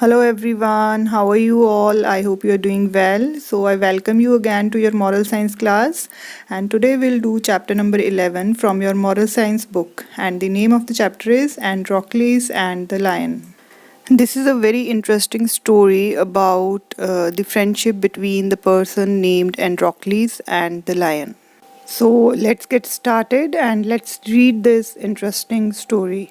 Hello everyone, how are you all? I hope you are doing well. So, I welcome you again to your moral science class. And today we'll do chapter number 11 from your moral science book. And the name of the chapter is Androcles and the Lion. This is a very interesting story about the friendship between the person named Androcles and the lion. So, let's get started and let's read this interesting story.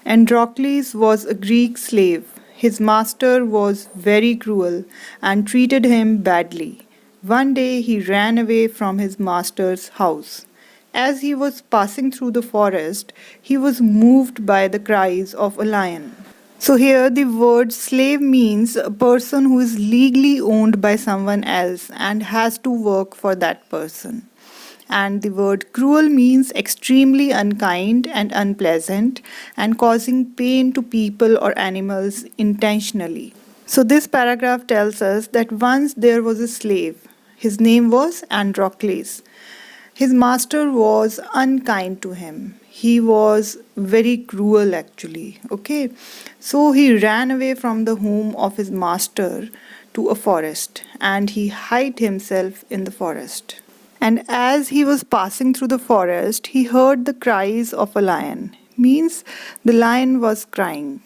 Androcles was a Greek slave. His master was very cruel and treated him badly. One day he ran away from his master's house. As he was passing through the forest, he was moved by the cries of a lion. So, here the word slave means a person who is legally owned by someone else and has to work for that person. And the word cruel means extremely unkind and unpleasant and causing pain to people or animals intentionally. So, this paragraph tells us that once there was a slave. His name was Androcles. His master was unkind to him. He was very cruel, actually. Okay, so he ran away from the home of his master to a forest and he hid himself in the forest. And as he was passing through the forest, he heard the cries of a lion. Means the lion was crying.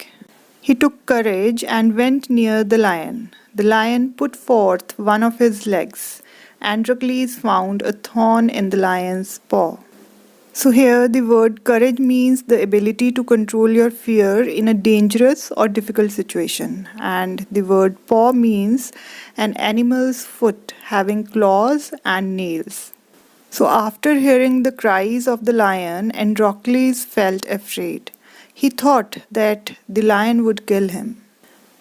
He took courage and went near the lion. The lion put forth one of his legs. Androcles found a thorn in the lion's paw. So, here the word courage means the ability to control your fear in a dangerous or difficult situation. And the word paw means an animal's foot having claws and nails. So, after hearing the cries of the lion, Androcles felt afraid. He thought that the lion would kill him.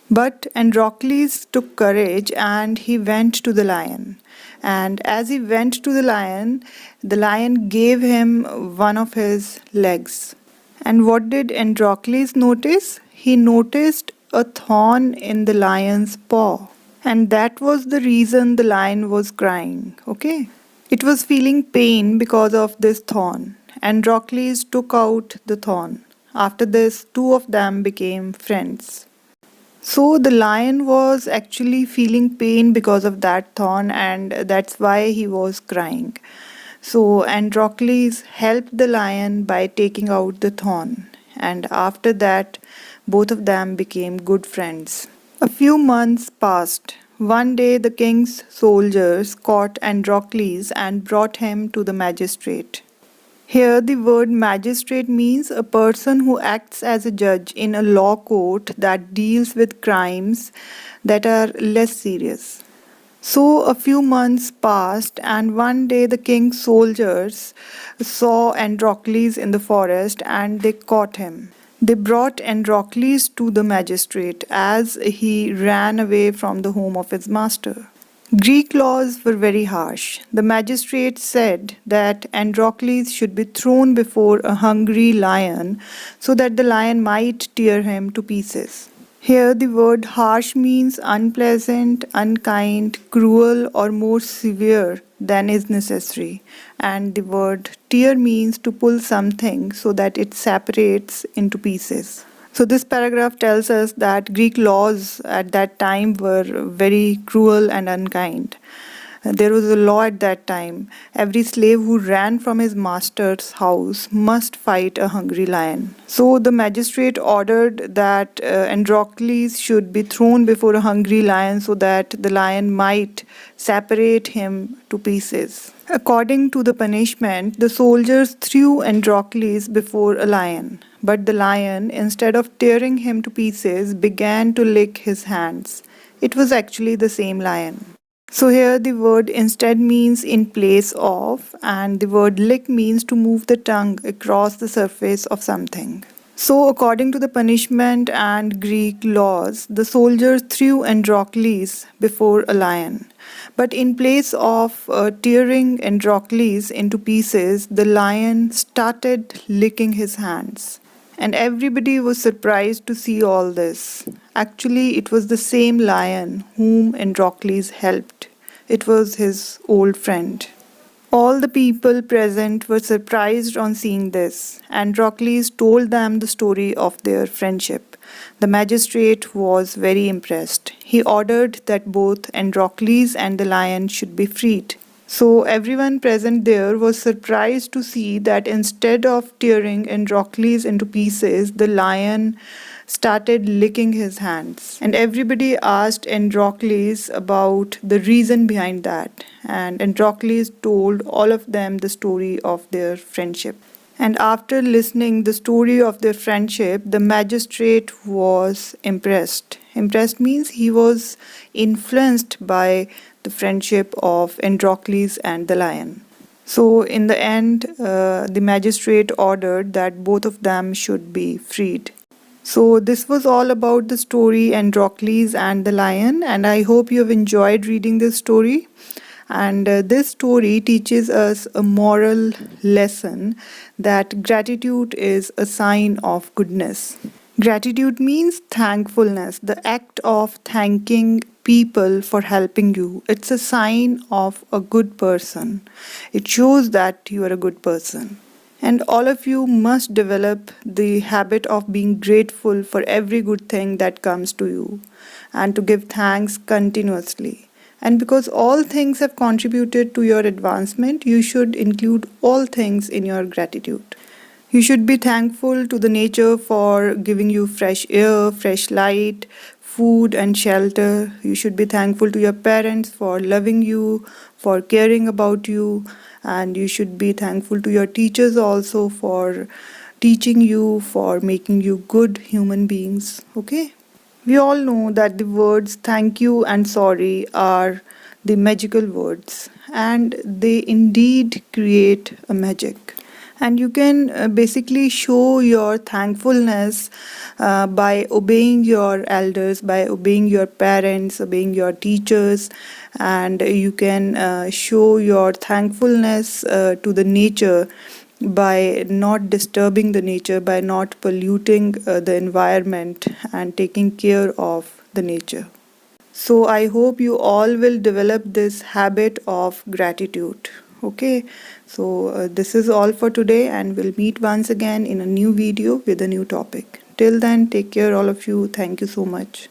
But Androcles took courage and he went to the lion. And as he went to the lion gave him one of his legs. And what did Androcles notice? He noticed a thorn in the lion's paw. And that was the reason the lion was crying. Okay? It was feeling pain because of this thorn. Androcles took out the thorn. After this, two of them became friends. So the lion was actually feeling pain because of that thorn, and that's why he was crying. So Androcles helped the lion by taking out the thorn, and after that, both of them became good friends. A few months passed. One day, the king's soldiers caught Androcles and brought him to the magistrate. Here, the word magistrate means a person who acts as a judge in a law court that deals with crimes that are less serious. So, a few months passed, and one day the king's soldiers saw Androcles in the forest and they caught him. They brought Androcles to the magistrate as he ran away from the home of his master. Greek laws were very harsh. The magistrate said that Androcles should be thrown before a hungry lion so that the lion might tear him to pieces. Here, the word harsh means unpleasant, unkind, cruel, or more severe than is necessary. And the word tear means to pull something so that it separates into pieces. So, this paragraph tells us that Greek laws at that time were very cruel and unkind. There was a law at that time. Every slave who ran from his master's house must fight a hungry lion. So the magistrate ordered that Androcles should be thrown before a hungry lion so that the lion might separate him to pieces. According to the punishment, the soldiers threw Androcles before a lion. But the lion, instead of tearing him to pieces, began to lick his hands. It was actually the same lion. So here the word instead means in place of, and the word lick means to move the tongue across the surface of something. So according to the punishment and Greek laws, the soldiers threw Androcles before a lion. But in place of tearing Androcles into pieces, the lion started licking his hands. And everybody was surprised to see all this. Actually, it was the same lion whom Androcles helped. It was his old friend. All the people present were surprised on seeing this. Androcles told them the story of their friendship. The magistrate was very impressed. He ordered that both Androcles and the lion should be freed. So everyone present there was surprised to see that instead of tearing Androcles into pieces, the lion started licking his hands. And everybody asked Androcles about the reason behind that. And Androcles told all of them the story of their friendship. And after listening the story of their friendship, the magistrate was impressed. Impressed means he was influenced by the friendship of Androcles and the lion. So in the end, the magistrate ordered that both of them should be freed. So this was all about the story Androcles and the lion, and I hope you have enjoyed reading this story. And this story teaches us a moral lesson that gratitude is a sign of goodness. Gratitude means thankfulness, the act of thanking people for helping you. It's a sign of a good person. It shows that you are a good person. And all of you must develop the habit of being grateful for every good thing that comes to you and to give thanks continuously. And because all things have contributed to your advancement, you should include all things in your gratitude. You should be thankful to the nature for giving you fresh air, fresh light, food, and shelter. You should be thankful to your parents for loving you, for caring about you, and you should be thankful to your teachers also for teaching you, for making you good human beings. Okay? We all know that the words thank you and sorry are the magical words, and they indeed create a magic. And you can basically show your thankfulness by obeying your elders, by obeying your parents, obeying your teachers, and you can show your thankfulness to the nature by not disturbing the nature, by not polluting the environment, and taking care of the nature. So I hope you all will develop this habit of gratitude. Okay, so this is all for today, and we'll meet once again in a new video with a new topic. Till then, take care, all of you. Thank you so much.